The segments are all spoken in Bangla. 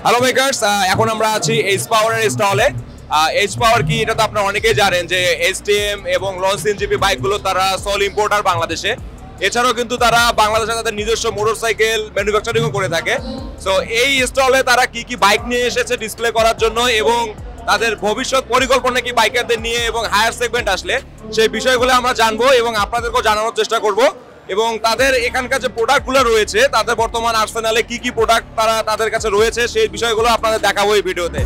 হ্যালো মেকার্স, এখন আমরা আছি এইচ পাওয়ারের স্টলে। এইচ পাওয়ার কি এটা তো আপনারা অনেকেই জানেন যে এসটিএম এবং লঞ্চেন জিপি বাইকগুলো তারা সল ইম্পোর্টার বাংলাদেশে। এছাড়াও কিন্তু তারা বাংলাদেশে তাদের নিজস্ব মোটরসাইকেল ম্যানুফ্যাকচারিংও করে থাকে। সো এই স্টলে তারা কি কি বাইক নিয়ে এসেছে ডিসপ্লে করার জন্য এবং তাদের ভবিষ্যৎ পরিকল্পনা কি বাইকারদের নিয়ে এবং হায়ার সেগমেন্ট আসলে সেই বিষয়গুলো আমরা জানবো এবং আপনাদেরকেও জানানোর চেষ্টা করব। এবং তাদের এখানকার যে প্রোডাক্টগুলো রয়েছে, তাদের বর্তমান আর্সেনালে কি কি প্রোডাক্ট তাদের কাছে রয়েছে সেই বিষয়গুলো আপনাদের দেখাবো এই ভিডিওতে।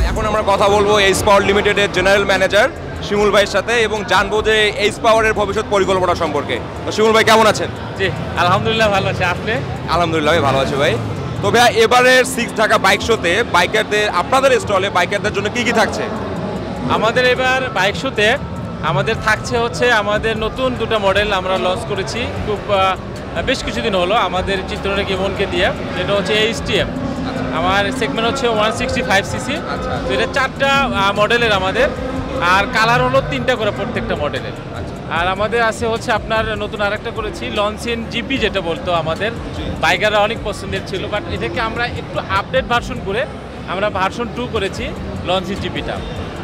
এখন আমরা কথা বলবো এইচ পাওয়ার লিমিটেডের জেনারেল ম্যানেজার শিমুল ভাইয়ের সাথে এবং জানবো যে এইচ পাওয়ারের ভবিষ্যৎ পরিকল্পনা সম্পর্কে। তো শিমুল ভাই কেমন আছেন? জি আলহামদুলিল্লাহ ভালো আছে। আপনি? আলহামদুলিল্লাহ ভালো আছে ভাই। তো ভাই এবারের 6 ঢাকা বাইক শোতে বাইকারদের আপনাদের স্টলে বাইকারদের জন্য কি কি থাকছে? আমাদের এবার বাইক শোতে আমাদের থাকছে হচ্ছে আমাদের নতুন দুটো মডেল আমরা লঞ্চ করেছি খুব বেশ কিছুদিন হলো আমাদের চিত্রনায়ক ইমনকে দিয়ে। এটা হচ্ছে এইচটিএম, আমার সেগমেন্ট হচ্ছে 165 সিসি। তো এটা 4টা মডেলের আমাদের, আর কালার হলো 3টা করে প্রত্যেকটা মডেলের। আর আমাদের আছে হচ্ছে আপনার নতুন আরেকটা করেছি লঞ্চেন জিপি, যেটা বলতো আমাদের বাইকাররা অনেক পছন্দের ছিল, বাট এটাকে আমরা একটু আপডেট ভার্সন করে আমরা ভার্সন 2 করেছি লঞ্চেন জিপিটা।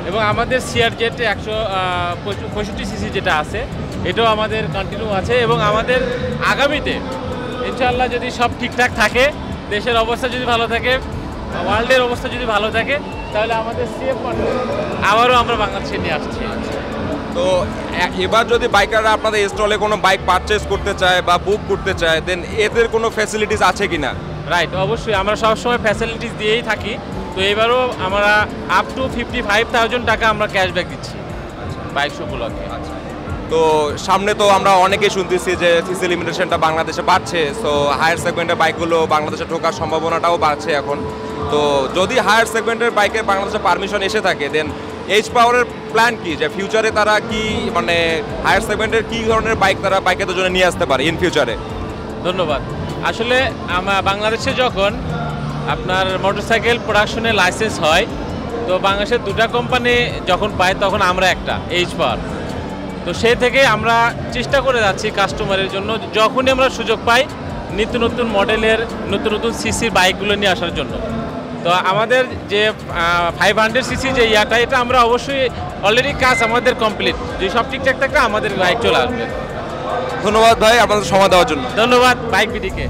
এবং আমাদের সিআরজেড 165 সিসি যেটা আছে এটাও আমাদের কন্টিনিউ আছে। এবং আমাদের আগামীতে ইনশাআল্লাহ যদি সব ঠিকঠাক থাকে, দেশের অবস্থা যদি ভালো থাকে, ওয়ার্ল্ডের অবস্থা যদি ভালো থাকে, তাহলে আমাদের সিএফ আবারও আমরা বাংলাদেশে নিয়ে আসছি। তো এবার যদি বাইকাররা আপনাদের স্টলে কোনো বাইক পারচেজ করতে চায় বা বুক করতে চায়, দেন এদের কোনো ফ্যাসিলিটিস আছে কিনা? রাইট, অবশ্যই আমরা সবসময় ফ্যাসিলিটিস দিয়েই থাকি। তো এবারও আমরা আপ টু 55,000 টাকা আমরা ক্যাশব্যাক দিচ্ছি বাইক শোগুলোকে। তো সামনে তো আমরা অনেকেই শুনতেছি যে সিসি লিমিটেশনটা বাংলাদেশে বাড়ছে, সো হায়ার সেগমেন্টের বাইকগুলো বাংলাদেশে ঢোকার সম্ভাবনাটাও বাড়ছে এখন। তো যদি হায়ার সেগমেন্টের বাইকের বাংলাদেশে পারমিশন এসে থাকে, দেন এইচ পাওয়ারের প্ল্যান কি যে ফিউচারে তারা কি মানে হায়ার সেগমেন্টের কি ধরনের বাইক তারা বাইকের জন্য নিয়ে আসতে পারে ইন ফিউচারে? ধন্যবাদ। আসলে বাংলাদেশে যখন আপনার মোটরসাইকেল প্রোডাকশনের লাইসেন্স হয়, তো বাংলাদেশের 2টা কোম্পানি যখন পায় তখন আমরা একটা এইচ পাওয়ার। তো সেই থেকে আমরা চেষ্টা করে যাচ্ছি কাস্টমারের জন্য যখনই আমরা সুযোগ পাই নিত্য নতুন মডেলের নতুন নতুন সিসির বাইকগুলো নিয়ে আসার জন্য। তো আমাদের যে 500 সিসি যে ইয়াটা, এটা আমরা অবশ্যই অলরেডি কাজ আমাদের কমপ্লিট, যে সব ঠিকঠাক থাকলে আমাদের বাইক চলে আসবে। ধন্যবাদ ভাই আপনাদের সময় দেওয়ার জন্য। ধন্যবাদ বাইক বিডিকে।